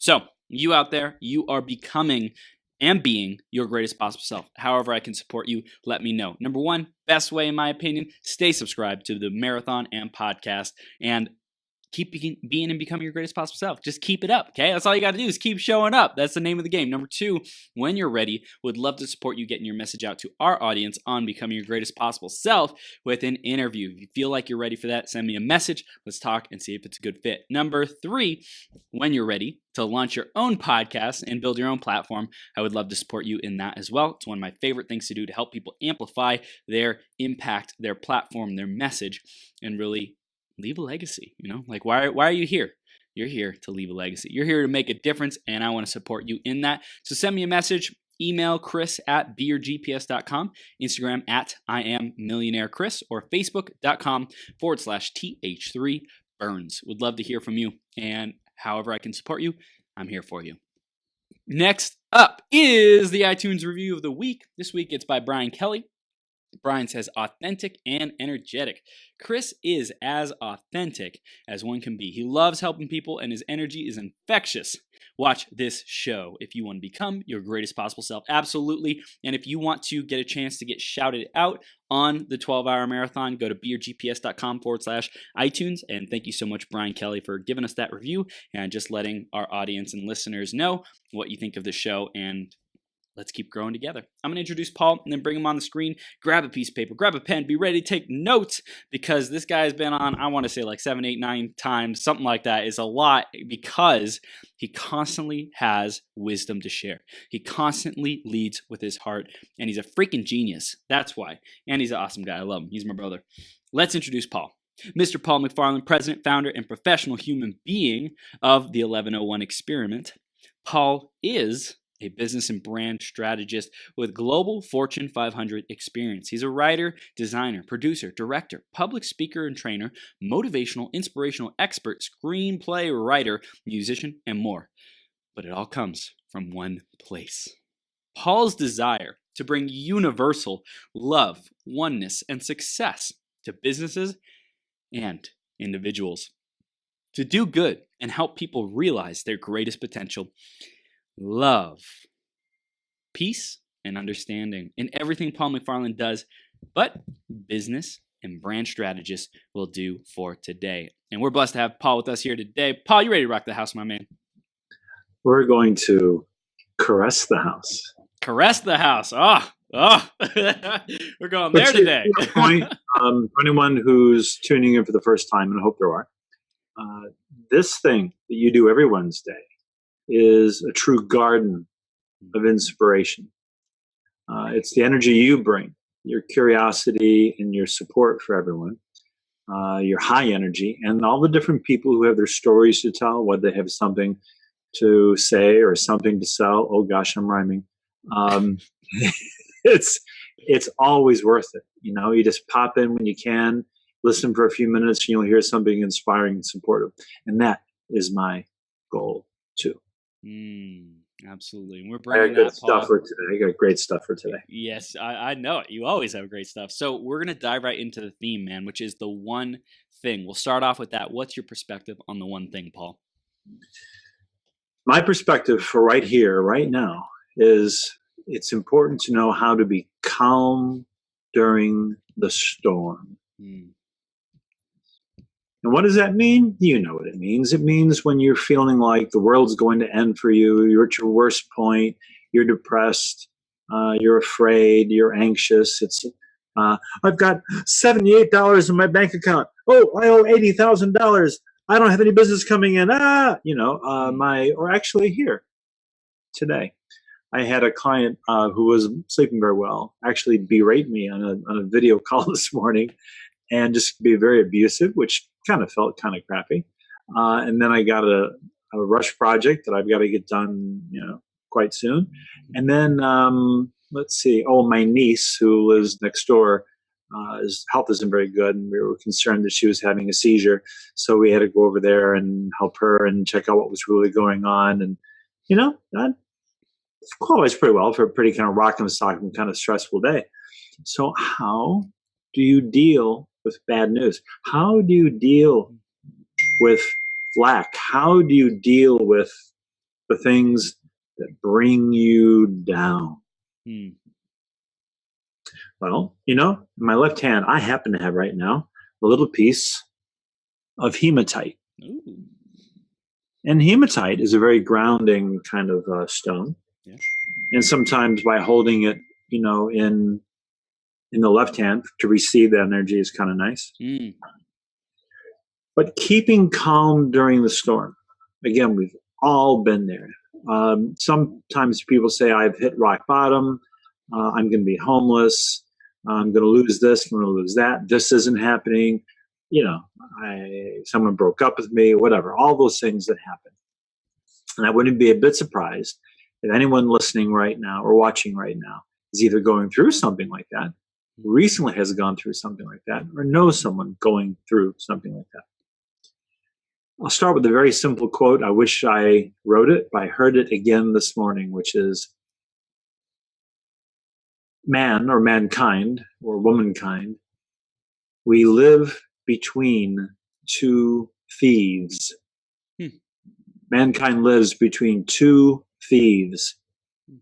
So you out there, you are becoming and being your greatest possible self. However I can support you, let me know. Number one, best way in my opinion, stay subscribed to the Marathon and podcast, and keep being and becoming your greatest possible self. Just keep it up, okay? That's all you got to do is keep showing up. That's the name of the game. Number two, when you're ready, would love to support you getting your message out to our audience on becoming your greatest possible self with an interview. If you feel like you're ready for that, send me a message. Let's talk and see if it's a good fit. Number three, when you're ready to launch your own podcast and build your own platform, I would love to support you in that as well. It's one of my favorite things to do to help people amplify their impact, their platform, their message, and really leave a legacy. Like why are you here? You're here to leave a legacy. You're here to make a difference, and I want to support you in that. So send me a message. Email chris@beyourgps.com, Instagram @IamMillionaireChris, or facebook.com/th3burns. Would love to hear from you, and however I can support you, I'm here for you. Next up is the iTunes review of the week. This week it's by Brian Kelly. Brian says, authentic and energetic. Chris is as authentic as one can be. He loves helping people, and his energy is infectious. Watch this show if you want to become your greatest possible self. Absolutely. And if you want to get a chance to get shouted out on the 12-hour marathon, go to beyourgps.com/iTunes. And thank you so much, Brian Kelly, for giving us that review and just letting our audience and listeners know what you think of the show. And let's keep growing together. I'm going to introduce Paul and then bring him on the screen. Grab a piece of paper, grab a pen, be ready to take notes, because this guy has been on, I want to say like 7, 8, 9 times, something like that. Is a lot, because he constantly has wisdom to share. He constantly leads with his heart, and he's a freaking genius. That's why. And he's an awesome guy. I love him. He's my brother. Let's introduce Paul. Mr. Paul MacFarlane, president, founder, and professional human being of the 1101 Experiment. Paul is a business and brand strategist with global Fortune 500 experience. He's a writer, designer, producer, director, public speaker and trainer, motivational, inspirational expert, screenplay writer, musician, and more. But it all comes from one place: Paul's desire to bring universal love, oneness, and success to businesses and individuals, to do good and help people realize their greatest potential. Love, peace, and understanding in everything Paul MacFarlane does, but business and brand strategists will do for today. And we're blessed to have Paul with us here today. Paul, you ready to rock the house, my man? We're going to caress the house. Caress the house. We're going there today. To your point, for anyone who's tuning in for the first time, and I hope there are, this thing that you do every Wednesday is a true garden of inspiration. It's the energy you bring, your curiosity and your support for everyone, your high energy, and all the different people who have their stories to tell, whether they have something to say or something to sell. Oh gosh, I'm rhyming. It's always worth it. You just pop in when you can, listen for a few minutes, and you'll hear something inspiring and supportive. And that is my goal too. Absolutely. And we're bringing good stuff for today. I got great stuff for today. Yes, I know it. You always have great stuff. So we're going to dive right into the theme, man, which is the one thing. We'll start off with that. What's your perspective on the one thing, Paul? My perspective for right here, right now, is it's important to know how to be calm during the storm. And what does that mean? You know what it means. It means when you're feeling like the world's going to end for you, you're at your worst point, you're depressed, you're afraid, you're anxious. It's, I've got $78 in my bank account. Oh, I owe $80,000. I don't have any business coming in. Or actually here today, I had a client who was sleeping very well actually berate me on a video call this morning and just be very abusive, which kind of felt kind of crappy. And then I got a rush project that I've got to get done, quite soon. And then, my niece who lives next door, his health isn't very good, and we were concerned that she was having a seizure. So we had to go over there and help her and check out what was really going on. And, that qualifies pretty well for a pretty kind of rock and sock and kind of stressful day. So how do you deal with bad news? How do you deal with lack? How do you deal with the things that bring you down. Hmm. Well, in my left hand, I happen to have right now a little piece of hematite. Ooh. And hematite is a very grounding kind of stone. Yeah. And sometimes by holding it, in the left hand to receive that energy is kind of nice. Mm. But keeping calm during the storm, again, we've all been there. Sometimes people say, I've hit rock bottom. I'm going to be homeless. I'm going to lose this. I'm going to lose that. This isn't happening. Someone broke up with me, whatever, all those things that happen. And I wouldn't be a bit surprised if anyone listening right now or watching right now is either going through something like that, recently has gone through something like that, or knows someone going through something like that. I'll start with a very simple quote. I wish I wrote it, but I heard it again this morning, which is, man or mankind or womankind, we live between two thieves. Mankind lives between two thieves.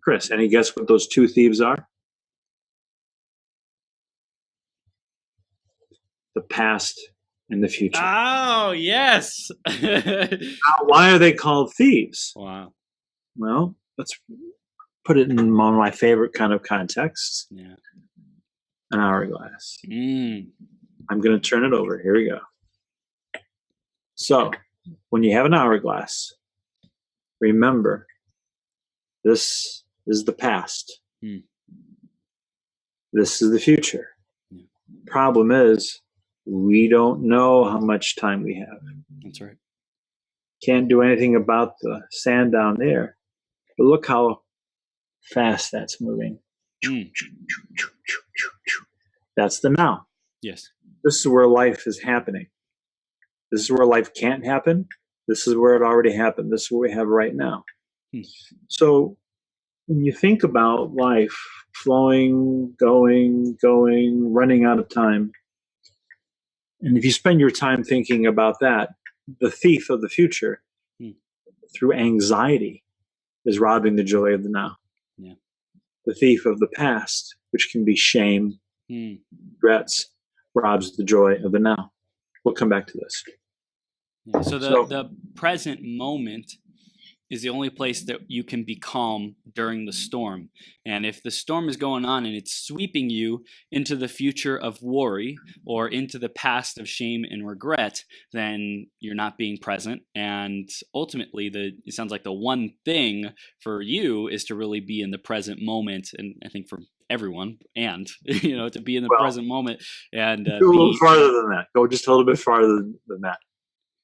Chris, any guess what those two thieves are? The past and the future. Oh, yes. Now, why are they called thieves? Wow. Well, let's put it in one of my favorite kind of contexts. Yeah. An hourglass. Mm. I'm going to turn it over. Here we go. So, when you have an hourglass, remember, this is the past. Mm. This is the future. Yeah. Problem is, we don't know how much time we have. That's right. Can't do anything about the sand down there. But look how fast that's moving. Mm. That's the now. Yes. This is where life is happening. This is where life can't happen. This is where it already happened. This is what we have right now. So when you think about life flowing, going, running out of time, and if you spend your time thinking about that, the thief of the future, through anxiety, is robbing the joy of the now. Yeah. The thief of the past, which can be shame, regrets, robs the joy of the now. We'll come back to this. Yeah. So the present moment is the only place that you can be calm during the storm. And if the storm is going on and it's sweeping you into the future of worry or into the past of shame and regret, then you're not being present. And ultimately, it sounds like the one thing for you is to really be in the present moment. And I think for everyone, and to be in the present moment and go a little farther than that. Go just a little bit farther than that.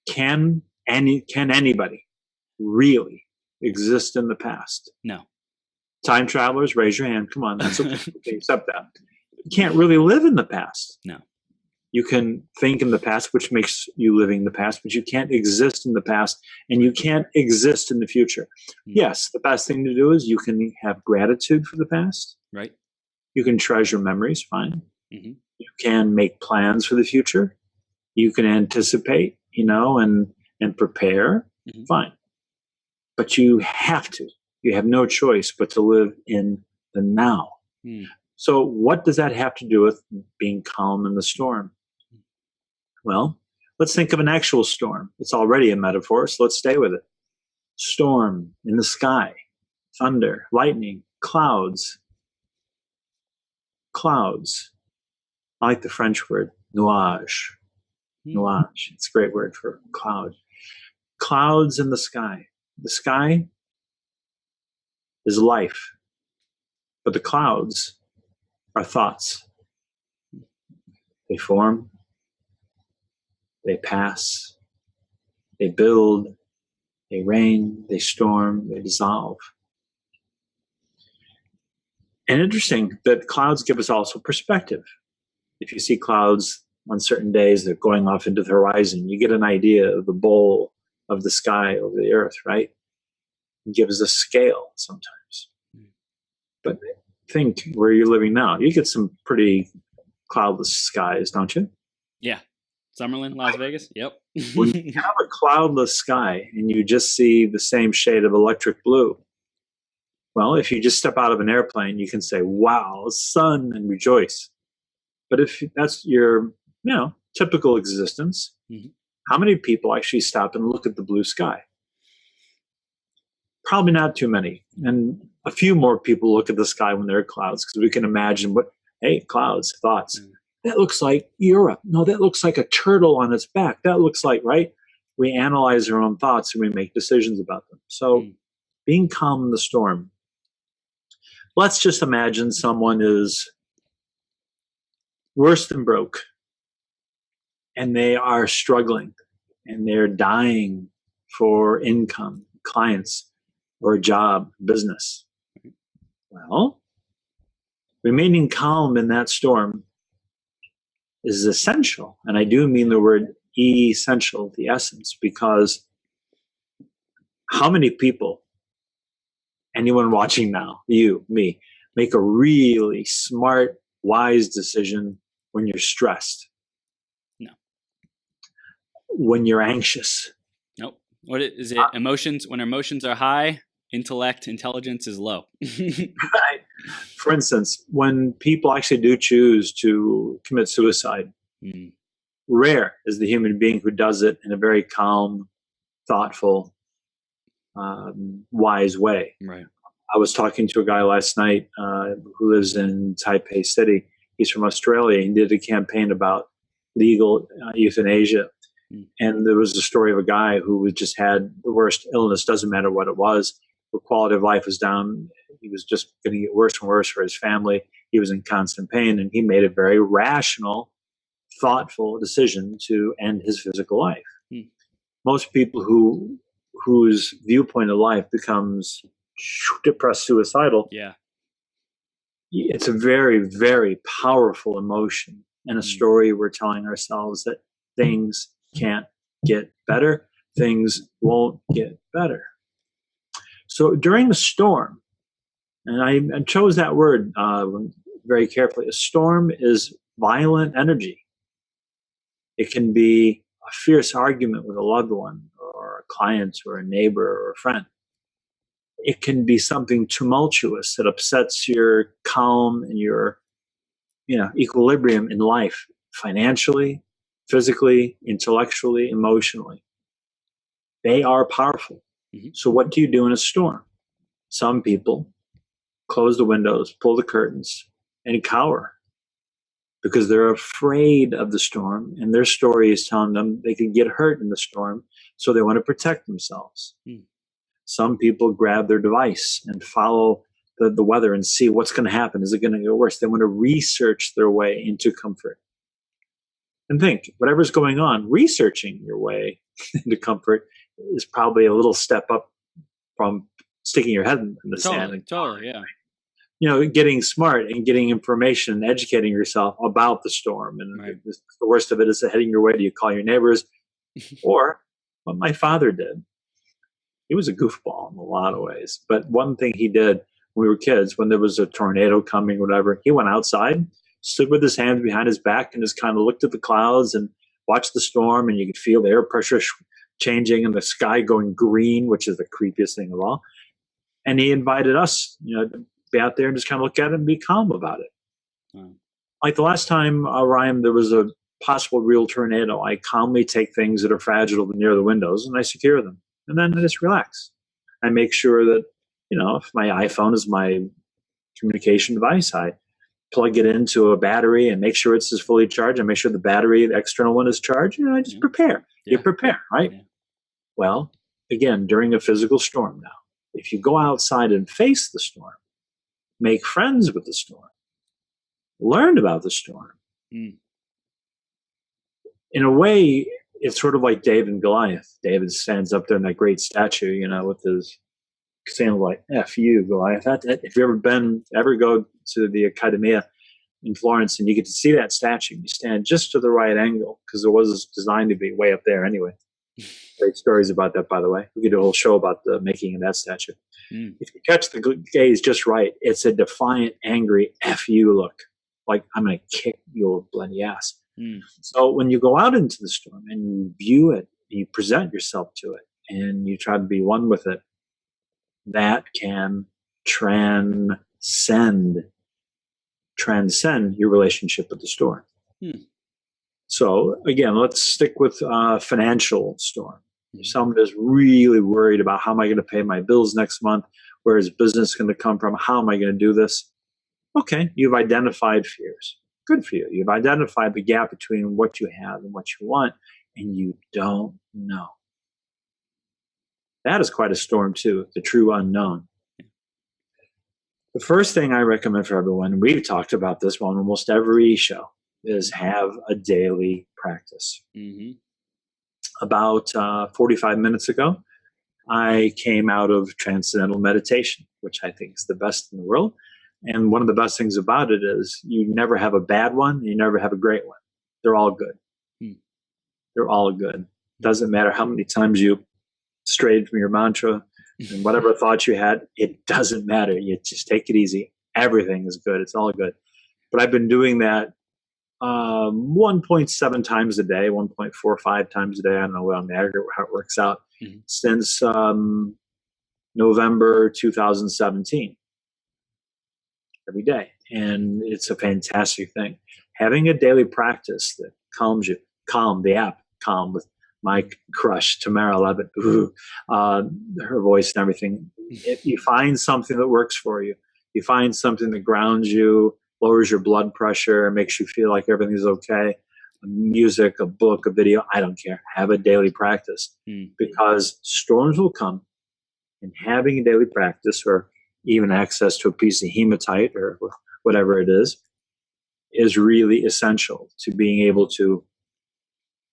Can anybody really exist in the past? No. Time travelers, raise your hand. Come on, that's okay. Okay, accept that. You can't really live in the past. No. You can think in the past, which makes you living in the past, but you can't exist in the past, and you can't exist in the future. Yes, the best thing to do is you can have gratitude for the past. Right. You can treasure memories, fine. You can make plans for the future. You can anticipate, and prepare, fine. But you have to. You have no choice but to live in the now. So what does that have to do with being calm in the storm? Well, let's think of an actual storm. It's already a metaphor, so let's stay with it. Storm in the sky, thunder, lightning, clouds. Clouds. I like the French word, nuage. Nuage. It's a great word for cloud. Clouds in the sky. The sky is life, but the clouds are thoughts. They form, they pass, they build, they rain, they storm, they dissolve. And interesting that clouds give us also perspective. If you see clouds on certain days, they're going off into the horizon, you get an idea of the bowl of the sky over the earth, right? It gives a scale sometimes. But think where you're living now. You get some pretty cloudless skies, don't you? Yeah. Summerlin, Las Vegas. Yep. When you have a cloudless sky and you just see the same shade of electric blue, well, if you just step out of an airplane, you can say, wow, sun, and rejoice. But if that's your, typical existence, how many people actually stop and look at the blue sky? Probably not too many. And a few more people look at the sky when there are clouds, because we can imagine clouds, thoughts. That looks like Europe. No, that looks like a turtle on its back. That looks like, right? We analyze our own thoughts and we make decisions about them. So being calm in the storm. Let's just imagine someone is worse than broke and they are struggling and they're dying for income, clients, or a job, business. Well, remaining calm in that storm is essential. And I do mean the word essential, the essence, because how many people, anyone watching now, you, me, make a really smart, wise decision when you're stressed? No. When you're anxious? Nope. What is it? Emotions. When emotions are high, intelligence is low. Right. For instance, when people actually do choose to commit suicide, rare is the human being who does it in a very calm, thoughtful, wise way. Right. I was talking to a guy last night who lives in Taipei City. He's from Australia. He did a campaign about legal euthanasia. And there was a story of a guy who just had the worst illness, doesn't matter what it was. The quality of life was down. He was just going to get worse and worse for his family. He was in constant pain, and he made a very rational, thoughtful decision to end his physical life. Most people whose viewpoint of life becomes depressed, suicidal, it's a very, very powerful emotion and a story we're telling ourselves that things can't get better, things won't get better. So during the storm, and I chose that word very carefully, a storm is violent energy. It can be a fierce argument with a loved one or a client or a neighbor or a friend. It can be something tumultuous that upsets your calm and your equilibrium in life, financially, physically, intellectually, emotionally. They are powerful. So what do you do in a storm? Some people close the windows, pull the curtains, and cower because they're afraid of the storm, and their story is telling them they could get hurt in the storm, so they want to protect themselves. Some people grab their device and follow the weather and see what's going to happen. Is it going to get worse? They want to research their way into comfort. And think, whatever's going on, researching your way into comfort is probably a little step up from sticking your head in the sand. Totally, yeah. Getting smart and getting information and educating yourself about the storm. And the worst of it is heading your way. Do you call your neighbors? Or what my father did. He was a goofball in a lot of ways. But one thing he did when we were kids, when there was a tornado coming, whatever, he went outside, stood with his hands behind his back, and just kind of looked at the clouds and watched the storm. And you could feel the air pressure changing and the sky going green, which is the creepiest thing of all. And he invited us, to be out there and just kind of look at it and be calm about it. Like the last time, Ryan, there was a possible real tornado, I calmly take things that are fragile near the windows and I secure them. And then I just relax. I make sure that, if my iPhone is my communication device, I plug it into a battery and make sure it's fully charged. I make sure the battery, the external one, is charged. I just prepare. You prepare, right? Yeah. Well, again, during a physical storm now, if you go outside and face the storm, make friends with the storm, learn about the storm. In a way, it's sort of like David and Goliath. David stands up there in that great statue, with his saying like, F you, Goliath. If you ever go to the Accademia in Florence and you get to see that statue, you stand just to the right angle because it was designed to be way up there anyway. Great stories about that, by the way. We could do a whole show about the making of that statue. If you catch the gaze just right, it's a defiant, angry F you look. Like, I'm going to kick your bloody ass. Mm. So when you go out into the storm and you view it, you present yourself to it, and you try to be one with it, that can transcend your relationship with the storm. Hmm. So again, let's stick with financial storm. If someone is really worried about how am I going to pay my bills next month, where is business going to come from, how am I going to do this? Okay, you've identified fears. Good for you. You've identified the gap between what you have and what you want, and you don't know. That is quite a storm too, the true unknown. The first thing I recommend for everyone, and we've talked about this on almost every show, is have a daily practice. Mm-hmm. About 45 minutes ago, I came out of transcendental meditation, which I think is the best in the world. And one of the best things about it is you never have a bad one, you never have a great one. They're all good. They're all good. Doesn't matter how many times you strayed from your mantra and whatever thoughts you had, it doesn't matter. You just take it easy. Everything is good. It's all good. But I've been doing that 1.7 times a day, 1.45 times a day. I don't know what on the aggregate how it works out since November 2017. Every day. And it's a fantastic thing. Having a daily practice that calms you, Calm, the app, Calm with my crush, Tamara Levitt, her voice and everything. If you find something that works for you, you find something that grounds you, lowers your blood pressure, makes you feel like everything's okay, music, a book, a video, I don't care. Have a daily practice because storms will come, and having a daily practice or even access to a piece of hematite or whatever it is really essential to being able to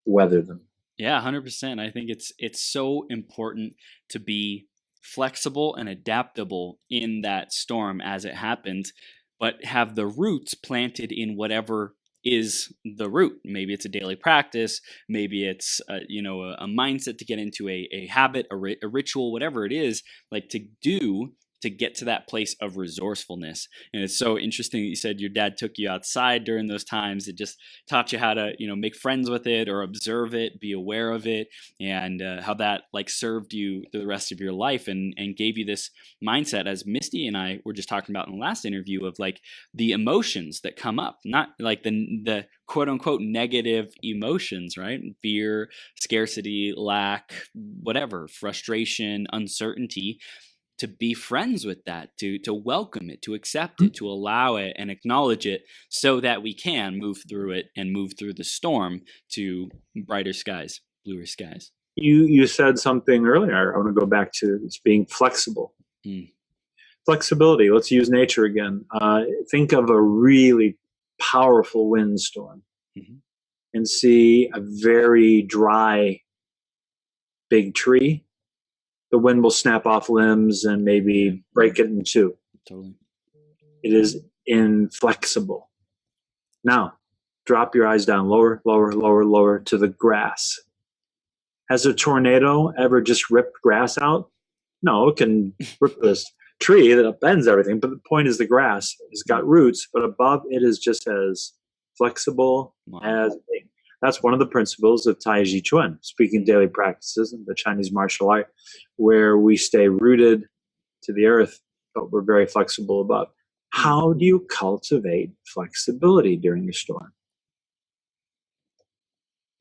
weather them. Yeah, 100%. I think it's so important to be flexible and adaptable in that storm as it happens, but have the roots planted in whatever is the root. Maybe it's a daily practice, maybe it's a mindset to get into a habit, a ritual, whatever it is, like to do to get to that place of resourcefulness. And it's so interesting that you said your dad took you outside during those times. It just taught you how to, make friends with it or observe it, be aware of it, and how that like served you the rest of your life and gave you this mindset, as Misty and I were just talking about in the last interview, of like the emotions that come up, not like the quote unquote negative emotions, right? Fear, scarcity, lack, whatever, frustration, uncertainty. To be friends with that, to welcome it, to accept it, to allow it and acknowledge it so that we can move through it and move through the storm to brighter skies, bluer skies. You said something earlier. I want to go back to it's being flexible. Flexibility. Let's use nature again. Think of a really powerful windstorm and see a very dry, big tree. The wind will snap off limbs and maybe break it in two. Totally. It is inflexible. Now, drop your eyes down lower, lower, lower, lower to the grass. Has a tornado ever just ripped grass out? No, it can rip this tree that bends everything. But the point is the grass has got roots, but above it is just as flexible as a. That's one of the principles of Tai Chi Chuan, speaking daily practices in the Chinese martial art, where we stay rooted to the earth, but we're very flexible above. How do you cultivate flexibility during the storm?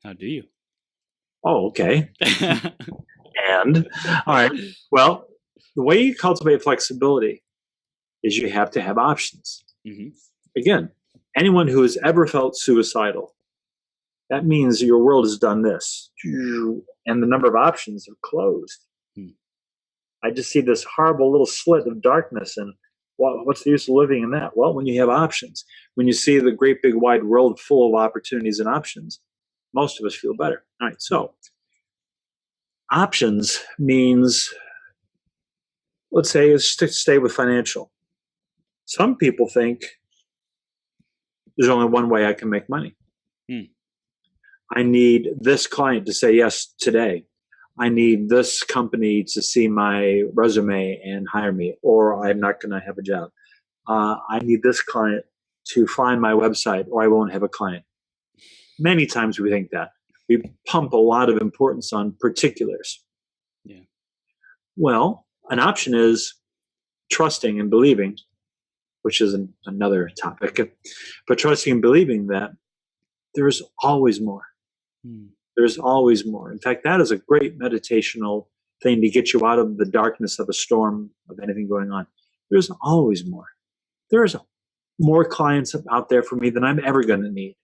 How do you? Oh, okay. And, all right, well, the way you cultivate flexibility is you have to have options. Again, anyone who has ever felt suicidal, that means your world has done this, and the number of options are closed. I just see this horrible little slit of darkness, and what's the use of living in that? Well, when you have options, when you see the great big wide world full of opportunities and options, most of us feel better. All right, so options means, let's say, stay with financial. Some people think there's only one way I can make money. I need this client to say yes today. I need this company to see my resume and hire me, or I'm not going to have a job. I need this client to find my website, or I won't have a client. Many times we think that. We pump a lot of importance on particulars. Yeah. Well, an option is trusting and believing, which is another topic, but trusting and believing that there's always more. There's always more. In fact, that is a great meditational thing to get you out of the darkness of a storm of anything going on. There's always more. There's more clients out there for me than I'm ever going to need.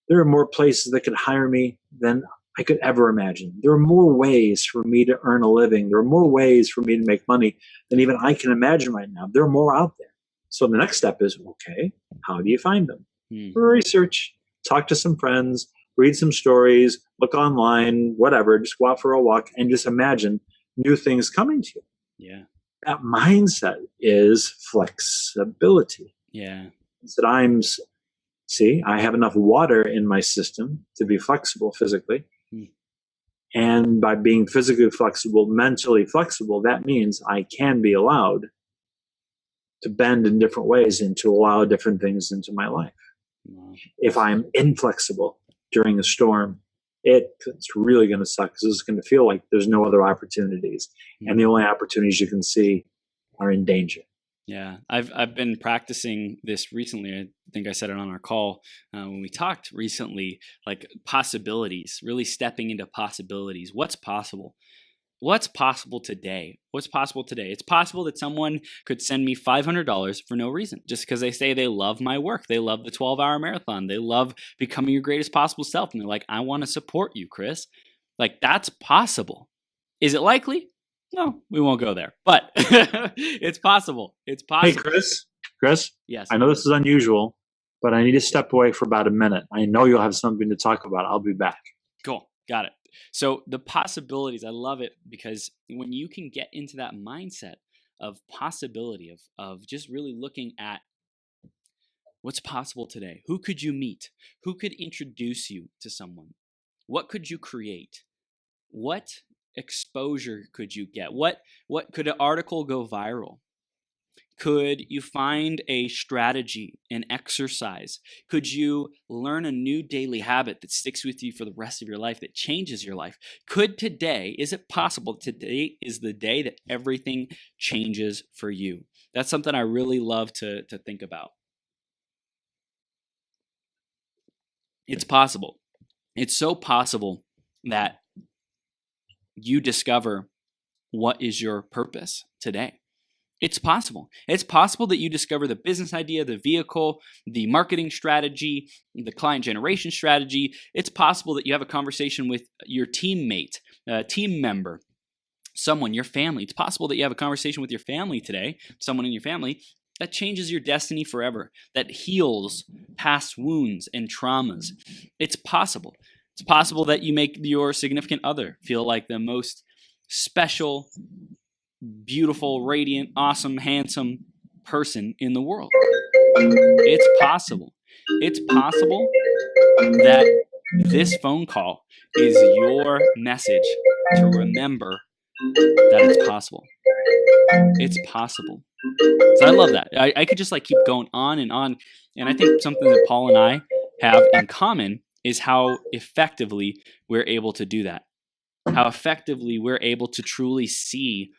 There are more places that could hire me than I could ever imagine. There are more ways for me to earn a living. There are more ways for me to make money than even I can imagine right now. There are more out there. So the next step is, okay, how do you find them? Research, talk to some friends, read some stories, look online, whatever, just go out for a walk and just imagine new things coming to you. Yeah. That mindset is flexibility. Yeah. It's that I have enough water in my system to be flexible physically. And by being physically flexible, mentally flexible, that means I can be allowed to bend in different ways and to allow different things into my life. If I'm inflexible during a storm, it's really going to suck because it's going to feel like there's no other opportunities. And the only opportunities you can see are in danger. Yeah, I've been practicing this recently. I think I said it on our call when we talked recently, like possibilities, really stepping into possibilities. What's possible? What's possible today? What's possible today? It's possible that someone could send me $500 for no reason, just because they say they love my work. They love the 12-hour marathon. They love becoming your greatest possible self. And they're like, I want to support you, Chris. Like, that's possible. Is it likely? No, we won't go there, but it's possible. It's possible. Hey, Chris. Yes. I know this is unusual, but I need to step away for about a minute. I know you'll have something to talk about. I'll be back. Cool. Got it. So the possibilities, I love it because when you can get into that mindset of possibility, of just really looking at what's possible today, who could you meet? Who could introduce you to someone? What could you create? What exposure could you get? What could an article go viral? Could you find a strategy, an exercise? Could you learn a new daily habit that sticks with you for the rest of your life, that changes your life? Is it possible today is the day that everything changes for you? That's something I really love to think about. It's possible. It's so possible that you discover what is your purpose today. It's possible. It's possible that you discover the business idea, the vehicle, the marketing strategy, the client generation strategy. It's possible that you have a conversation with your teammate, team member, someone, your family. It's possible that you have a conversation with your family today, someone in your family, that changes your destiny forever, that heals past wounds and traumas. It's possible. It's possible that you make your significant other feel like the most special, beautiful, radiant, awesome, handsome person in the world. It's possible. It's possible that this phone call is your message to remember that it's possible. It's possible. So I love that. I could just keep going on. And I think something that Paul and I have in common is how effectively we're able to do that. How effectively we're able to truly see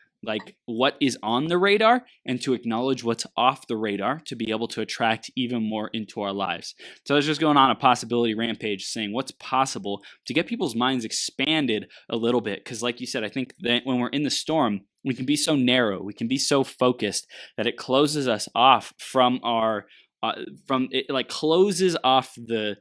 what is on the radar and to acknowledge what's off the radar to be able to attract even more into our lives. So I was just going on a possibility rampage saying what's possible to get people's minds expanded a little bit. Because like you said, I think that when we're in the storm, we can be so narrow, we can be so focused that it closes us off from closes off the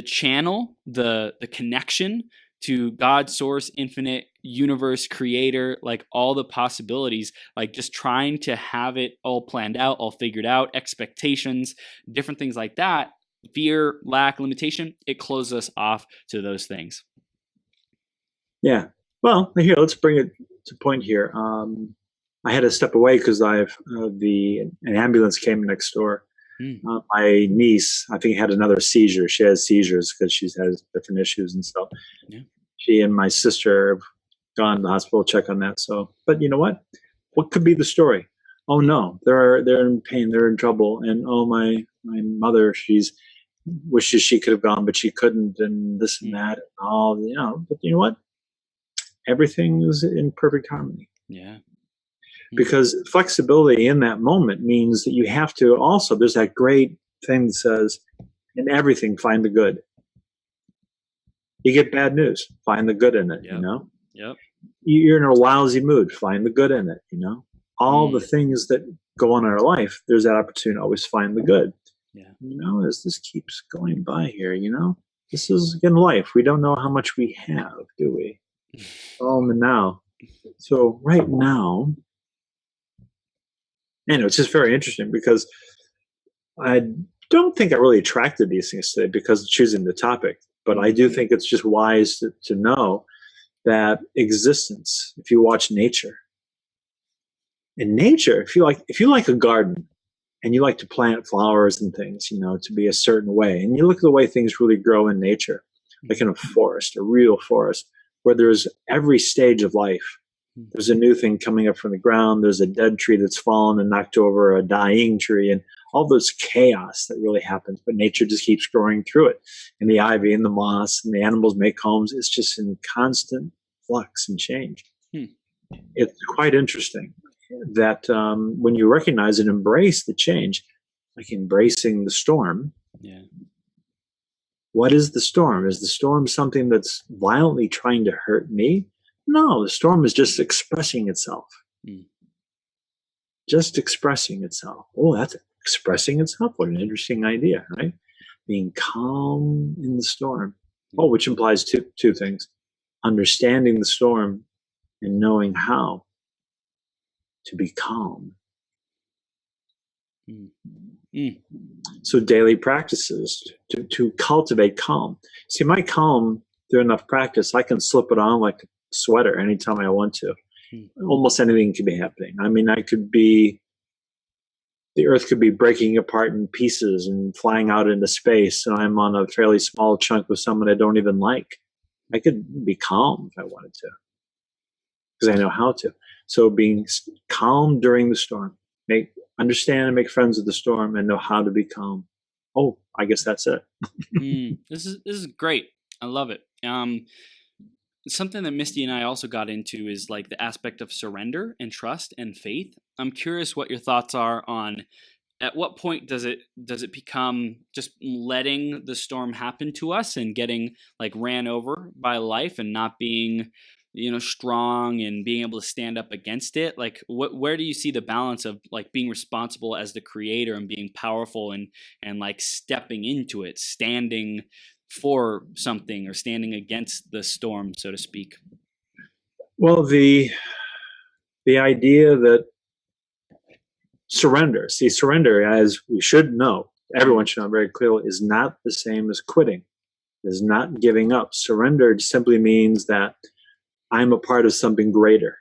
channel, the connection to God, source, infinite, universe, creator, all the possibilities, just trying to have it all planned out, all figured out, expectations, different things like that, fear, lack, limitation, it closes us off to those things. Yeah. Well, here, let's bring it to point here. I had to step away because an ambulance came next door. My niece, I think, had another seizure. She has seizures because she has different issues, and so she and my sister have gone to the hospital to check on that. So, but you know what? What could be the story? Oh no, they're in pain, they're in trouble, and oh my mother, she's wishes she could have gone, but she couldn't, and this and that, and all, but you know what? Everything is in perfect harmony. Yeah. Because flexibility in that moment means that you have to also, there's that great thing that says, in everything, find the good. You get bad news, find the good in it, Yep. You're in a lousy mood, find the good in it, all the things that go on in our life, there's that opportunity to always find the good. Yeah. As this keeps going by here, this is in life. We don't know how much we have, do we? In the now. So right now, it's just very interesting because I don't think I really attracted these things today because of choosing the topic, but I do think it's just wise to know that existence, if you watch nature, in nature, if you like a garden and you like to plant flowers and things, to be a certain way, and you look at the way things really grow in nature, like in a forest, a real forest, where there's every stage of life. There's a new thing coming up from the ground. There's a dead tree that's fallen and knocked over a dying tree, and all this chaos that really happens. But nature just keeps growing through it. And the ivy and the moss and the animals make homes. It's just in constant flux and change. It's quite interesting that when you recognize and embrace the change, like embracing the storm. Yeah. What is the storm? Is the storm something that's violently trying to hurt me? No, the storm is just expressing itself. Just expressing itself. Oh, that's expressing itself. What an interesting idea, right? Being calm in the storm. Which implies two things. Understanding the storm and knowing how to be calm. So daily practices to cultivate calm. See, my calm, through enough practice, I can slip it on like a sweater anytime I want to. Almost anything could be happening. I mean, the earth could be breaking apart in pieces and flying out into space, and I'm on a fairly small chunk with someone I don't even like. I could be calm if I wanted to, because I know how to. So being calm during the storm, understand and make friends with the storm, and know how to be calm. I guess that's it. This is great. I love it. Something that Misty and I also got into is like the aspect of surrender and trust and faith. I'm curious what your thoughts are on at what point does it become just letting the storm happen to us and getting like ran over by life and not being strong and being able to stand up against it? Like where do you see the balance of like being responsible as the creator and being powerful and like stepping into it, standing for something or standing against the storm, so to speak? Well, the idea that surrender, as we should know, everyone should know very clearly, is not the same as quitting, is not giving up. Surrender simply means that I'm a part of something greater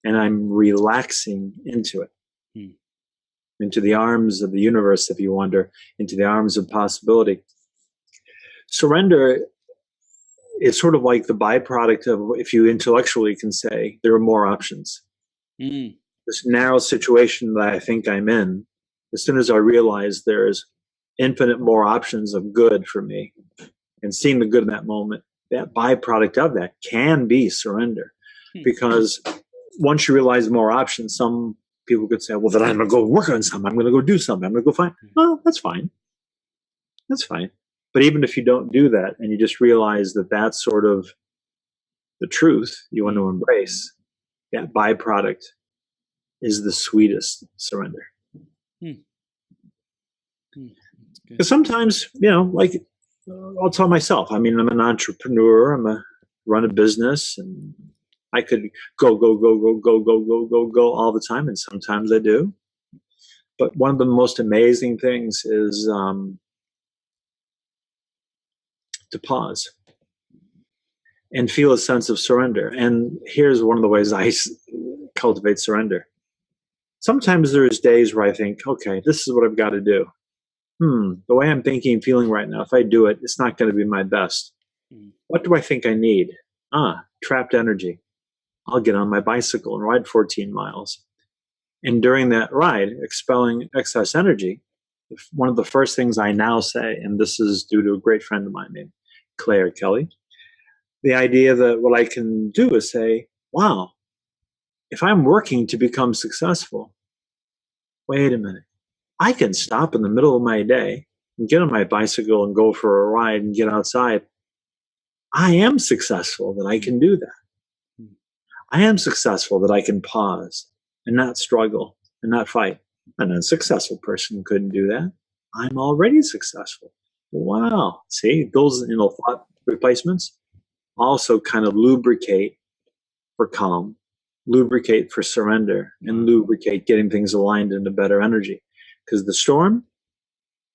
and I'm relaxing into it, into the arms of the universe, if you wonder, into the arms of possibility. Surrender is sort of like the byproduct of, if you intellectually can say, there are more options. This narrow situation that I think I'm in, as soon as I realize there's infinite more options of good for me, and seeing the good in that moment, that byproduct of that can be surrender. Because once you realize more options, some people could say, well, then I'm going to go work on something. I'm going to go do something. I'm going to go find. Well, that's fine. That's fine. But even if you don't do that and you just realize that that's sort of the truth you want to embrace, that byproduct is the sweetest surrender. Because sometimes, like I'll tell myself, I mean, I'm an entrepreneur, run a business, and I could go all the time, and sometimes I do. But one of the most amazing things is to pause and feel a sense of surrender. And here's one of the ways I cultivate surrender. Sometimes there's days where I think, okay, this is what I've got to do. The way I'm thinking and feeling right now, if I do it, it's not going to be my best. What do I think I need? Trapped energy. I'll get on my bicycle and ride 14 miles. And during that ride, expelling excess energy, one of the first things I now say, and this is due to a great friend of mine named Claire Kelly, the idea that what I can do is say, wow, if I'm working to become successful, wait a minute, I can stop in the middle of my day and get on my bicycle and go for a ride and get outside. I am successful that I can do that. I am successful that I can pause and not struggle and not fight. An unsuccessful person couldn't do that. I'm already successful. Wow. See, those thought replacements also kind of lubricate for calm, lubricate for surrender, and lubricate getting things aligned into better energy. Because the storm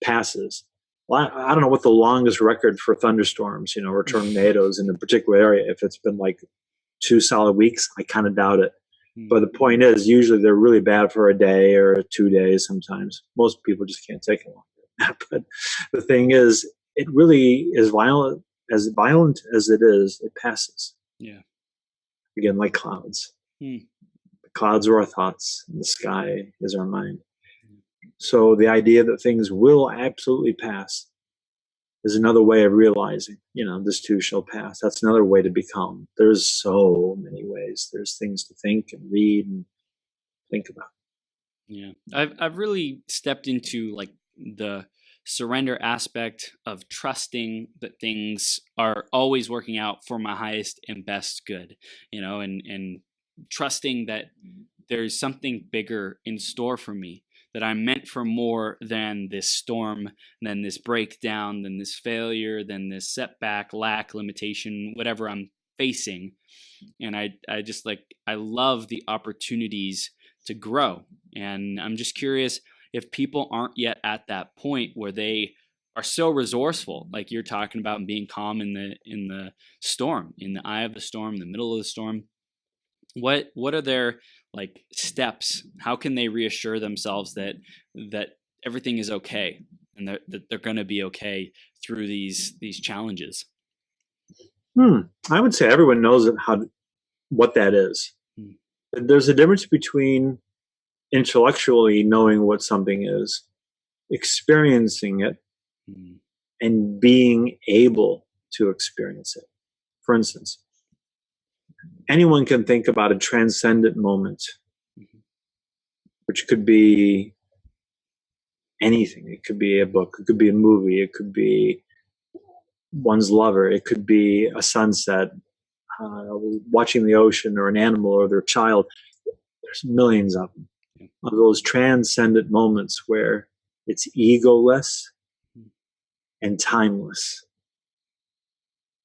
passes. Well, I don't know what the longest record for thunderstorms, or tornadoes in a particular area. If it's been like 2 solid weeks, I kind of doubt it. But the point is, usually they're really bad for a day or 2 days sometimes. Most people just can't take it longer. But the thing is, it really is violent as it is, it passes. Yeah. Again, like clouds. The clouds are our thoughts, and the sky is our mind. So the idea that things will absolutely pass is another way of realizing, this too shall pass. That's another way to become. There's so many ways. There's things to think and read and think about. Yeah. I've really stepped into like the surrender aspect of trusting that things are always working out for my highest and best good, and trusting that there's something bigger in store for me, that I'm meant for more than this storm, than this breakdown, than this failure, than this setback, lack, limitation, whatever I'm facing. And I love the opportunities to grow. And I'm just curious if people aren't yet at that point where they are so resourceful, like you're talking about, and being calm in the storm, in the eye of the storm, in the middle of the storm. What are their like steps? How can they reassure themselves that everything is okay and that they're going to be okay through these challenges? I would say everyone knows what that is. There's a difference between intellectually knowing what something is, experiencing it, and being able to experience it. For instance, anyone can think about a transcendent moment, which could be anything. It could be a book, it could be a movie, it could be one's lover, it could be a sunset, watching the ocean, or an animal, or their child. There's millions of them, of those transcendent moments where it's egoless and timeless.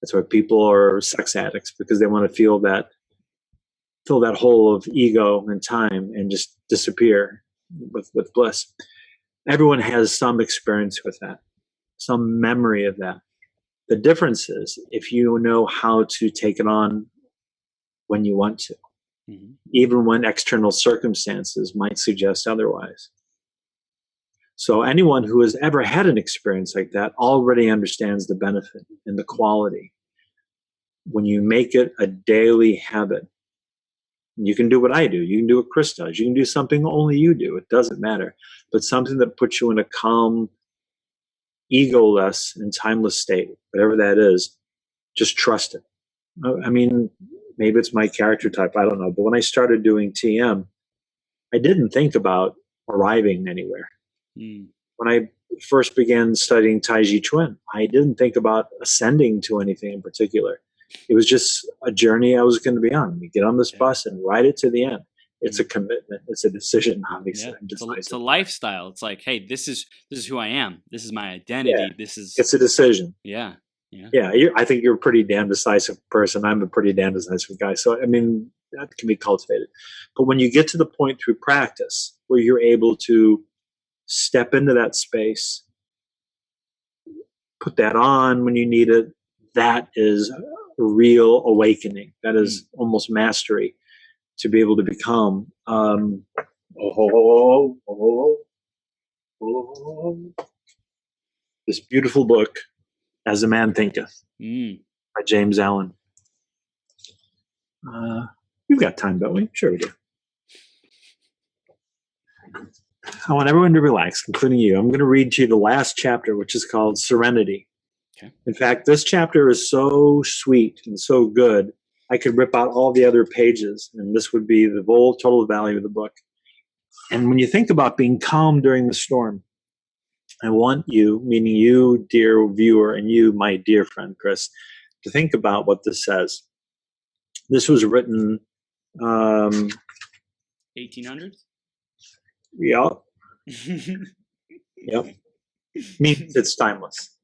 That's why people are sex addicts, because they want to fill that hole of ego and time and just disappear with bliss. Everyone has some experience with that, some memory of that. The difference is if you know how to take it on when you want to, even when external circumstances might suggest otherwise. So anyone who has ever had an experience like that already understands the benefit and the quality. When you make it a daily habit, you can do what I do. You can do what Chris does. You can do something only you do. It doesn't matter. But something that puts you in a calm, egoless, and timeless state, whatever that is, just trust it. I mean, maybe it's my character type. I don't know. But when I started doing TM, I didn't think about arriving anywhere. When I first began studying Tai Chi Chuan, I didn't think about ascending to anything in particular. It was just a journey I was going to be on. You get on this bus and ride it to the end. It's a commitment. It's a decision, obviously. Yeah. It's a lifestyle. It's like, hey, this is who I am. This is my identity. Yeah. It's a decision. Yeah. I think you're a pretty damn decisive person. I'm a pretty damn decisive guy. So, I mean, that can be cultivated. But when you get to the point through practice where you're able to step into that space, put that on when you need it, that is real awakening. That is almost mastery to be able to become this beautiful book, As a Man Thinketh, by James Allen. We've got time, don't we? Sure we do. I want everyone to relax, including you. I'm going to read to you the last chapter, which is called Serenity. Okay. In fact, this chapter is so sweet and so good, I could rip out all the other pages, and this would be the whole total value of the book. And when you think about being calm during the storm, I want you, meaning you, dear viewer, and you, my dear friend Chris, to think about what this says. This was written, 1800s? Yep. Means it's timeless.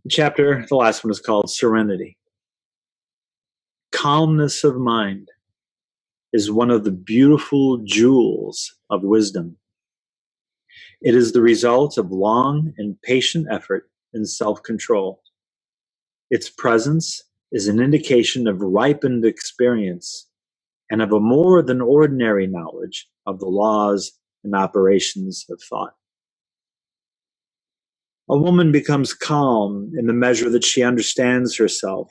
The chapter, the last one, is called Serenity. Calmness of mind is one of the beautiful jewels of wisdom. It is the result of long and patient effort and self-control. Its presence is an indication of ripened experience and of a more than ordinary knowledge of the laws and operations of thought. A woman becomes calm in the measure that she understands herself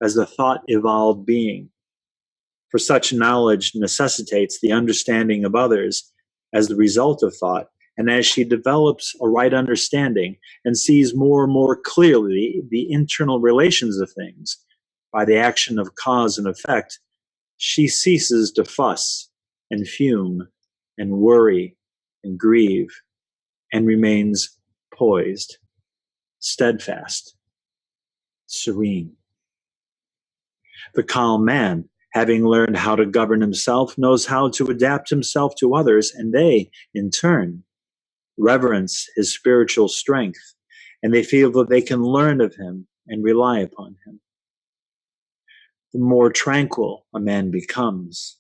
as a thought-evolved being. For such knowledge necessitates the understanding of others as the result of thought, and as she develops a right understanding and sees more and more clearly the internal relations of things by the action of cause and effect, she ceases to fuss and fume and worry and grieve and remains poised, steadfast, serene. The calm man, having learned how to govern himself, knows how to adapt himself to others, and they, in turn, reverence his spiritual strength, and they feel that they can learn of him and rely upon him. The more tranquil a man becomes,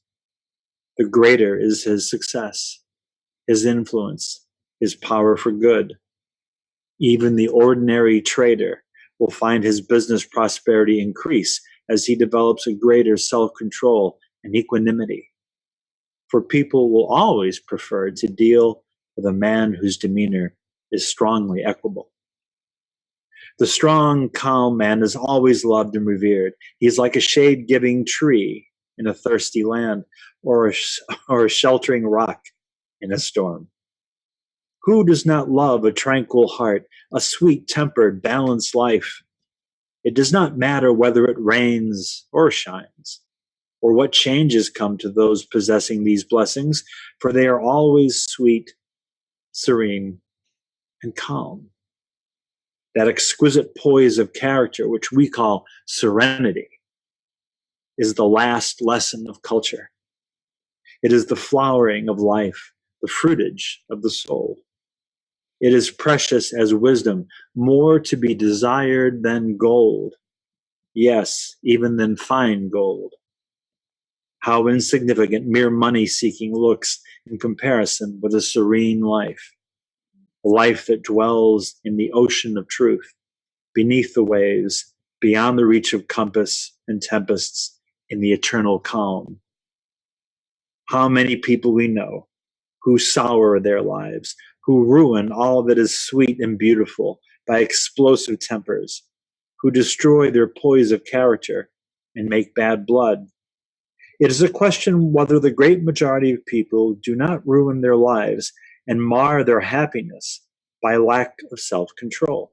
the greater is his success, his influence, his power for good. Even the ordinary trader will find his business prosperity increase as he develops a greater self-control and equanimity. For people will always prefer to deal with a man whose demeanor is strongly equable. The strong, calm man is always loved and revered. He is like a shade-giving tree in a thirsty land, or a sheltering rock in a storm. Who does not love a tranquil heart, a sweet-tempered, balanced life? It does not matter whether it rains or shines, or what changes come to those possessing these blessings, for they are always sweet, serene, and calm. That exquisite poise of character, which we call serenity, is the last lesson of culture. It is the flowering of life, the fruitage of the soul. It is precious as wisdom, more to be desired than gold. Yes, even than fine gold. How insignificant mere money-seeking looks in comparison with a serene life. A life that dwells in the ocean of truth, beneath the waves, beyond the reach of compass and tempests, in the eternal calm. How many people we know who sour their lives, who ruin all that is sweet and beautiful by explosive tempers, who destroy their poise of character and make bad blood. It is a question whether the great majority of people do not ruin their lives and mar their happiness by lack of self-control.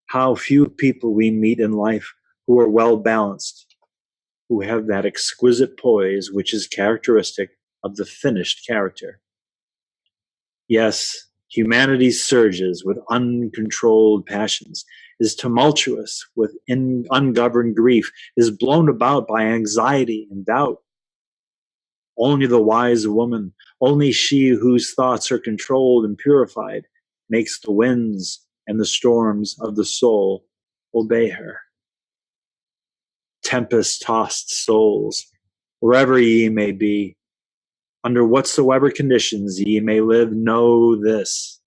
How few people we meet in life who are well balanced, who have that exquisite poise which is characteristic of the finished character. Yes, humanity surges with uncontrolled passions, is tumultuous with ungoverned grief, is blown about by anxiety and doubt. Only the wise woman, only she whose thoughts are controlled and purified, makes the winds and the storms of the soul obey her. Tempest-tossed souls, wherever ye may be, under whatsoever conditions ye may live, know this.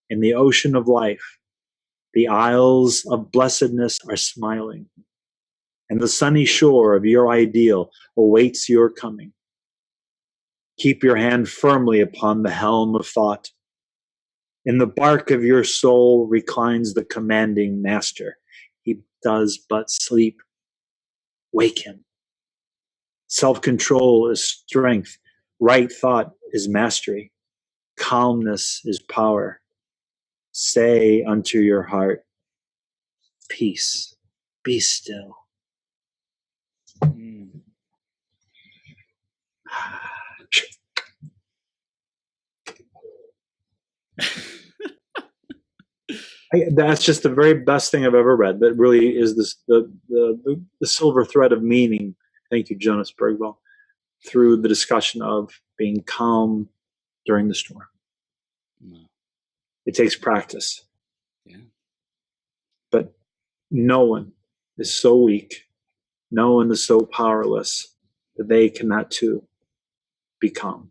In the ocean of life, the isles of blessedness are smiling, and the sunny shore of your ideal awaits your coming. Keep your hand firmly upon the helm of thought. In the bark of your soul reclines the commanding master. He does but sleep. Wake him. Self-control is strength. Right thought is mastery. Calmness is power. Say unto your heart, peace, be still. Mm. That's just the very best thing I've ever read. That really is the silver thread of meaning. Thank you, Jonas Bergwell, through the discussion of being calm during the storm. Wow. It takes practice. Yeah. But no one is so weak, no one is so powerless that they cannot too be calm.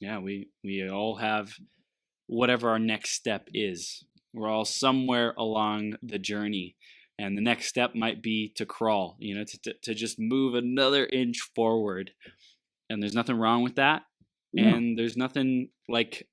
Yeah, we all have whatever our next step is. We're all somewhere along the journey, and the next step might be to crawl, to just move another inch forward. And there's nothing wrong with that. Yeah. And there's nothing like,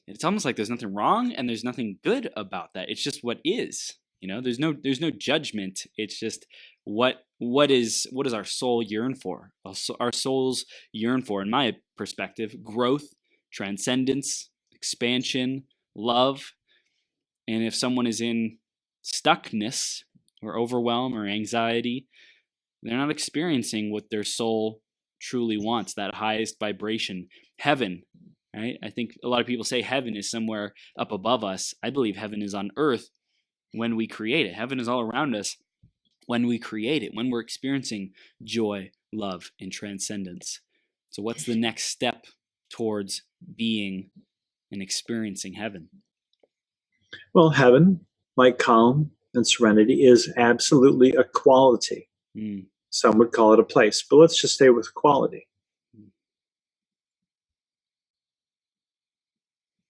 it's almost like there's nothing wrong and there's nothing good about that. It's just what is. There's no judgment. It's just what does our soul yearn for? Our souls yearn for, in my perspective, growth, transcendence, expansion, love. And if someone is in stuckness or overwhelm or anxiety, they're not experiencing what their soul truly wants, that highest vibration, heaven. Right? I think a lot of people say heaven is somewhere up above us. I believe heaven is on earth when we create it. Heaven is all around us when we create it, when we're experiencing joy, love, and transcendence. So what's the next step towards being and experiencing heaven? Well, heaven, like calm and serenity, is absolutely a quality. Mm. Some would call it a place, but let's just stay with quality.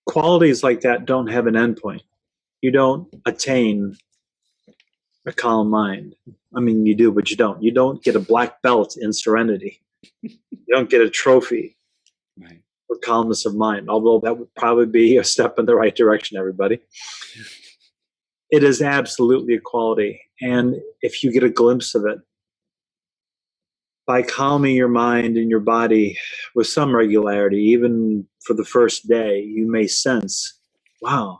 Qualities like that don't have an endpoint. You don't attain a calm mind. I mean, you do, but you don't. You don't get a black belt in serenity. You don't get a trophy for calmness of mind, although that would probably be a step in the right direction, everybody. It is absolutely a quality. And if you get a glimpse of it, by calming your mind and your body with some regularity, even for the first day, you may sense, wow,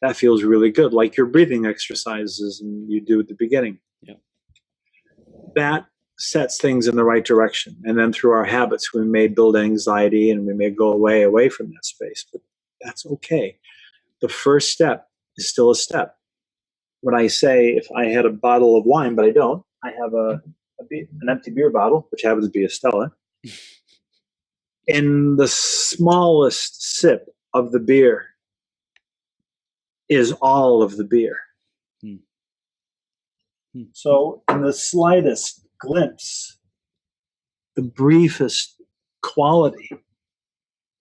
that feels really good, like your breathing exercises and you do at the beginning. Yep. That sets things in the right direction. And then through our habits, we may build anxiety and we may go away from that space, but that's okay. The first step is still a step. When I say, if I had a bottle of wine, but I don't, I have an empty beer bottle, which happens to be a Stella. In the smallest sip of the beer is all of the beer. So in the slightest glimpse, the briefest quality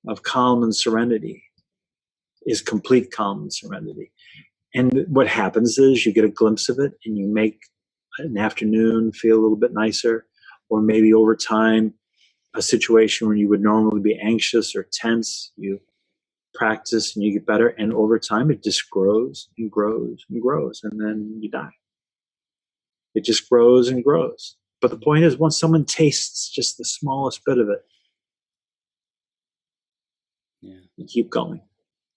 of calm and serenity is complete calm and serenity. And what happens is you get a glimpse of it and you make an afternoon feel a little bit nicer, or maybe over time, a situation where you would normally be anxious or tense, you practice and you get better. And over time, it just grows and grows and grows. And then you die. It just grows and grows. But the point is, once someone tastes just the smallest bit of it, you keep going.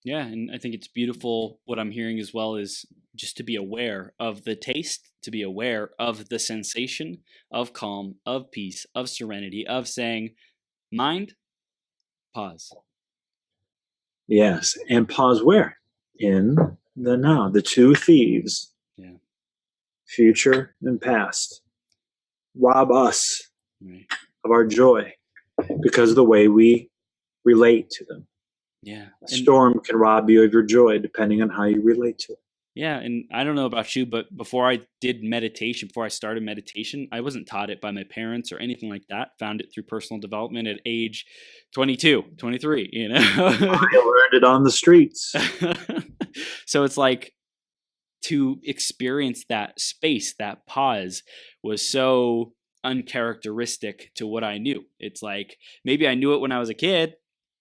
Yeah, and I think it's beautiful. What I'm hearing as well is just to be aware of the taste, to be aware of the sensation of calm, of peace, of serenity, of saying, mind, pause. Yes, and pause where? In the now. The two thieves, future and past, rob us of our joy because of the way we relate to them. Yeah. A storm can rob you of your joy depending on how you relate to it. Yeah, and I don't know about you, but before I did meditation, before I started meditation, I wasn't taught it by my parents or anything like that. Found it through personal development at age 22, 23, I learned it on the streets. So it's like, to experience that space, that pause, was so uncharacteristic to what I knew. It's like, maybe I knew it when I was a kid,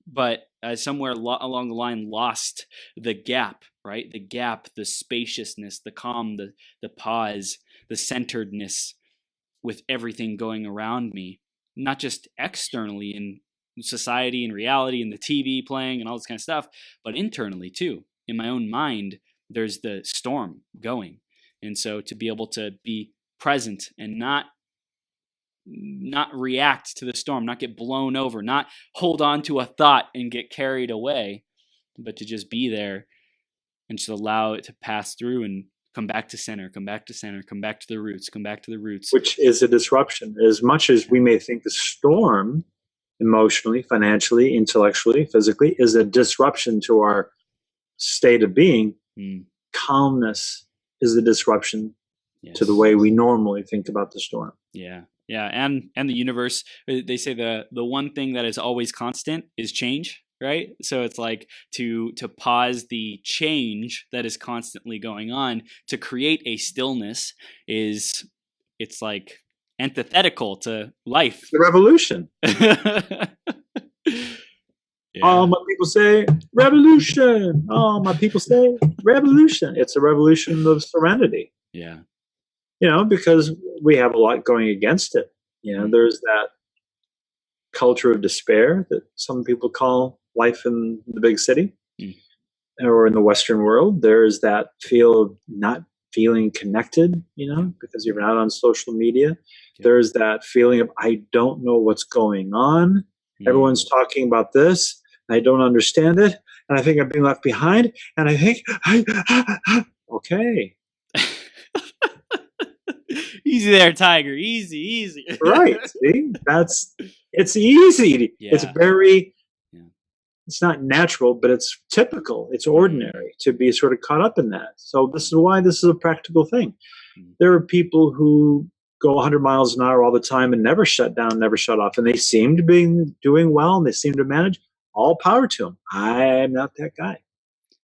but somewhere along the line lost the gap, right? The gap, the spaciousness, the calm, the pause, the centeredness with everything going around me, not just externally in society and reality and the TV playing and all this kind of stuff, but internally too, in my own mind, there's the storm going. And so to be able to be present and not react to the storm, not get blown over, not hold on to a thought and get carried away, but to just be there and just allow it to pass through and come back to center, come back to center, come back to the roots, come back to the roots. Which is a disruption. As much as we may think the storm, emotionally, financially, intellectually, physically, is a disruption to our state of being, calmness is the disruption to the way we normally think about the storm. Yeah. Yeah. And the universe, they say the one thing that is always constant is change. Right. So it's like to pause the change that is constantly going on to create a stillness it's like antithetical to life. The revolution. All my people say revolution. All my people say revolution. It's a revolution of serenity. Yeah. Because we have a lot going against it. There's that culture of despair that some people call life in the big city or in the Western world. There's that feel of not feeling connected, because you're not on social media. Yeah. There's that feeling of, I don't know what's going on. Everyone's talking about this. I don't understand it. And I think I'm being left behind. And I think, okay. Easy there, Tiger. Easy. Right. See? It's easy. Yeah. It's not natural, but it's typical. It's ordinary to be sort of caught up in that. So this is why this is a practical thing. There are people who go 100 miles an hour all the time and never shut down, never shut off. And they seem to be doing well and they seem to manage. All power to them. I'm not that guy.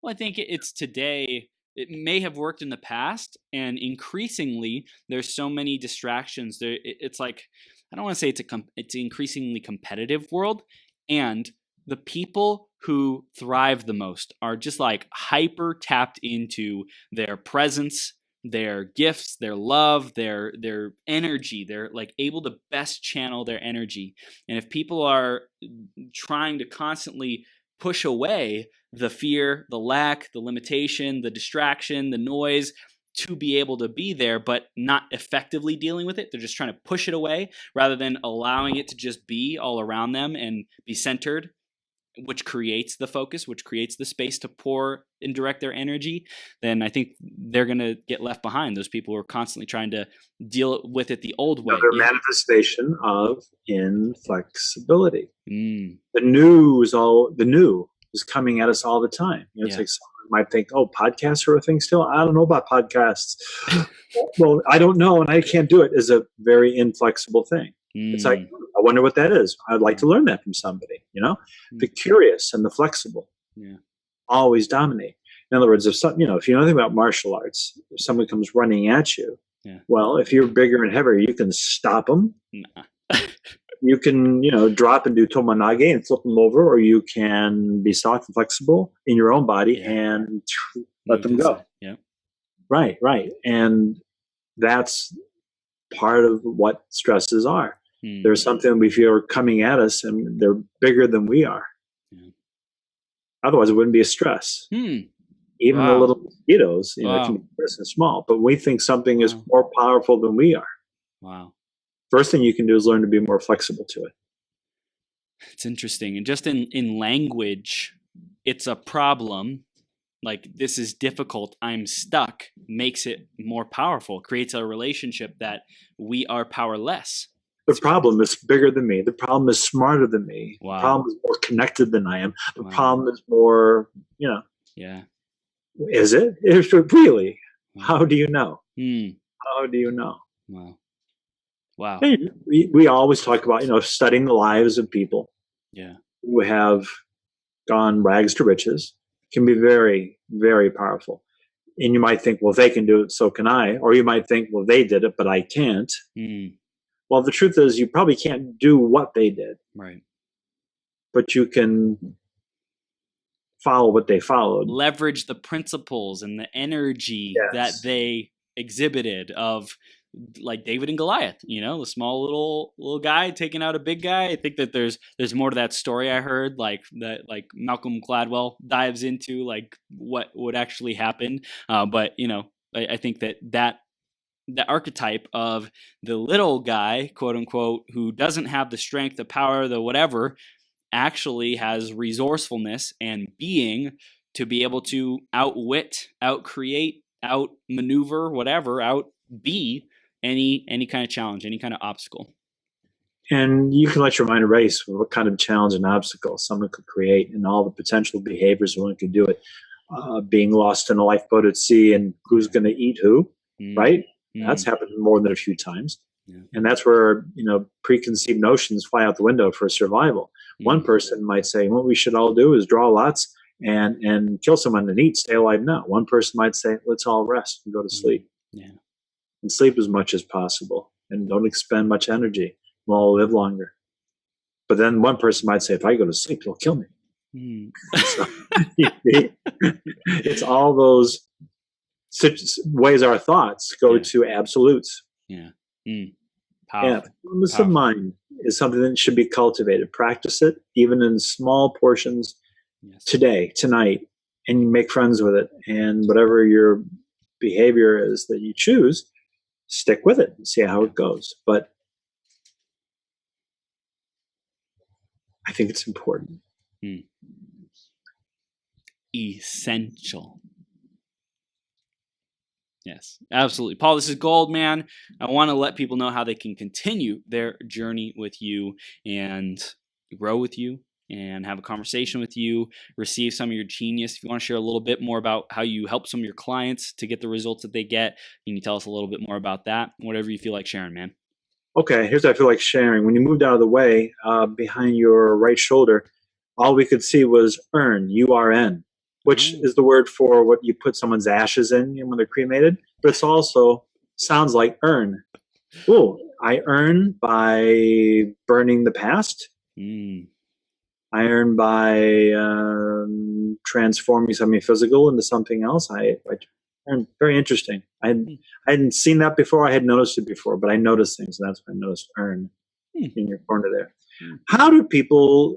Well, I think it's today. It may have worked in the past, and increasingly there's so many distractions. It's like, I don't want to say it's an increasingly competitive world, and the people who thrive the most are just like hyper tapped into their presence, their gifts, their love, their energy. They're like able to best channel their energy. And if people are trying to constantly push away the fear, the lack, the limitation, the distraction, the noise, to be able to be there, but not effectively dealing with it. They're just trying to push it away rather than allowing it to just be all around them and be centered, which creates the focus, which creates the space to pour and direct their energy. Then I think they're going to get left behind. Those people who are constantly trying to deal with it the old way. Another manifestation of inflexibility. The new is coming at us all the time. It's like someone might think, podcasts are a thing still. I don't know about podcasts. Well, I don't know, and I can't do it. Is a very inflexible thing. It's like, I wonder what that is. I'd like to learn that from somebody. The curious and the flexible always dominate. In other words, if you know anything about martial arts, if someone comes running at you, well, if you're bigger and heavier, you can stop them. You can, drop and do tomonage and flip them over, or you can be soft and flexible in your own body and let them go. Yeah. Right. And that's part of what stresses are. There's something we feel are coming at us and they're bigger than we are. Yeah. Otherwise, it wouldn't be a stress. Even the little mosquitoes, can be small, but we think something is more powerful than we are. Wow. First thing you can do is learn to be more flexible to it. It's interesting. And just in language, it's a problem. Like, this is difficult, I'm stuck, makes it more powerful, creates a relationship that we are powerless. The problem is bigger than me. The problem is smarter than me. Wow. The problem is more connected than I am. The problem is more, Yeah. Is it? Is it really? Wow. How do you know? How do you know? Wow. We always talk about, studying the lives of people who have gone rags to riches. Can be very, very powerful. And you might think, well, if they can do it, so can I. Or you might think, well, they did it, but I can't. Well, the truth is you probably can't do what they did. Right. But you can follow what they followed. Leverage the principles and the energy that they exhibited of like David and Goliath, the small little guy taking out a big guy. I think that there's more to that story. I heard like Malcolm Gladwell dives into like what actually happened. But I think that the archetype of the little guy, quote unquote, who doesn't have the strength, the power, the whatever, actually has resourcefulness and being to be able to outwit, outcreate, outmaneuver, whatever, outbe any kind of challenge, any kind of obstacle. And you can let your mind race with what kind of challenge and obstacle someone could create and all the potential behaviors one could do it. Being lost in a lifeboat at sea and who's going to eat who, right? That's happened more than a few times. Yeah. And that's where, preconceived notions fly out the window for survival. One person might say, what we should all do is draw lots and kill someone and eat, stay alive now. One person might say, let's all rest and go to sleep. Yeah. And sleep as much as possible and don't expend much energy. We'll all live longer. But then one person might say, if I go to sleep, you'll kill me. So, it's all those ways our thoughts go to absolutes. Yeah. Powerful. Fullness of mind is something that should be cultivated. Practice it, even in small portions today, tonight, and you make friends with it. And whatever your behavior is that you choose, stick with it and see how it goes. But I think it's important. Essential. Yes, absolutely. Paul, this is gold, man. I want to let people know how they can continue their journey with you and grow with you and have a conversation with you, receive some of your genius. If you want to share a little bit more about how you help some of your clients to get the results that they get, can you tell us a little bit more about that? Whatever you feel like sharing, man. Okay, here's what I feel like sharing. When you moved out of the way, behind your right shoulder, all we could see was urn, U-R-N, which is the word for what you put someone's ashes in when they're cremated, but it's also sounds like earn. Oh, I earn by burning the past. I earn by transforming something physical into something else. I earn. Very interesting. I hadn't seen that before. I had noticed it before, but I noticed things, and that's when I noticed earn in your corner there. How do people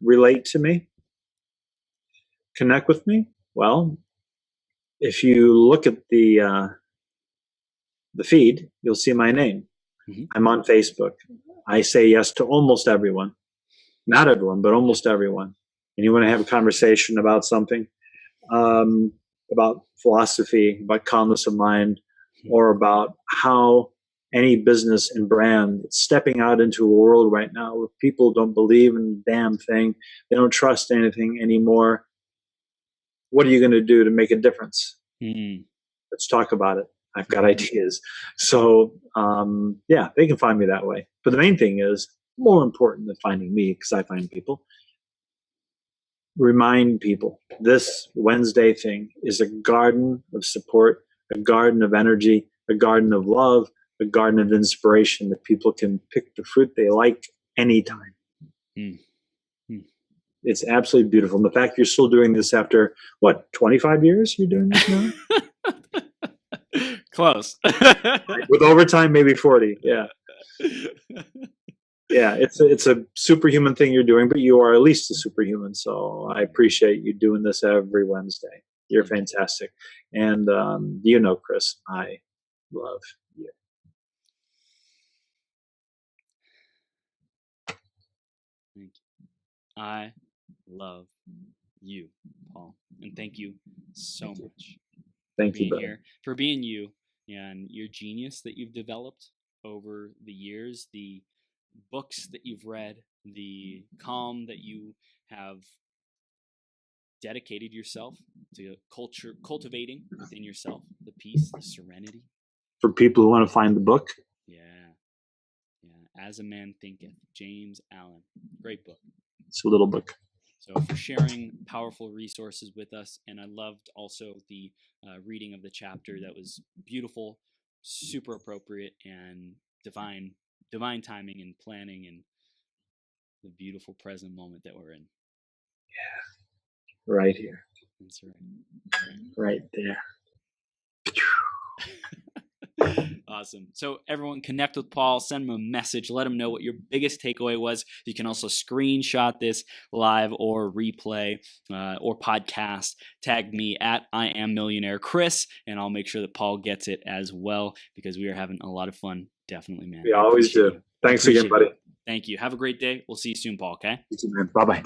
relate to me? Connect with me? Well, if you look at the feed, you'll see my name. I'm on Facebook. I say yes to almost everyone. Not everyone, but almost everyone. And you want to have a conversation about something, about philosophy, about calmness of mind, or about how any business and brand is stepping out into a world right now where people don't believe in a damn thing. They don't trust anything anymore. What are you going to do to make a difference? Let's talk about it. I've got ideas. So, they can find me that way. But the main thing is, more important than finding me, because I find people, remind people this Wednesday thing is a garden of support, a garden of energy, a garden of love, a garden of inspiration that people can pick the fruit they like anytime. It's absolutely beautiful. And the fact you're still doing this after, 25 years you're doing this now? Close. With overtime, maybe 40. Yeah. Yeah, it's a superhuman thing you're doing, but you are at least a superhuman. So I appreciate you doing this every Wednesday. You're fantastic. And Chris, I love you. Thank you. I love you, Paul. And thank you so much. Thank you, here, for being you and your genius that you've developed over the years, the books that you've read, the calm that you have dedicated yourself to cultivating within yourself, the peace, the serenity. For people who want to find the book? Yeah. As a Man Thinketh, James Allen. Great book. It's a little book. So for sharing powerful resources with us. And I loved also the reading of the chapter. That was beautiful, super appropriate, and divine timing and planning and the beautiful present moment that we're in. Yeah. Right here. That's right. Right there. Awesome. So everyone connect with Paul, send him a message, let him know what your biggest takeaway was. You can also screenshot this live or replay or podcast. Tag me at I am Millionaire Chris, and I'll make sure that Paul gets it as well, because we are having a lot of fun. Definitely, man. We always do. Thanks again, buddy. Thank you. Have a great day. We'll see you soon, Paul. Okay. You too, man. Bye-bye.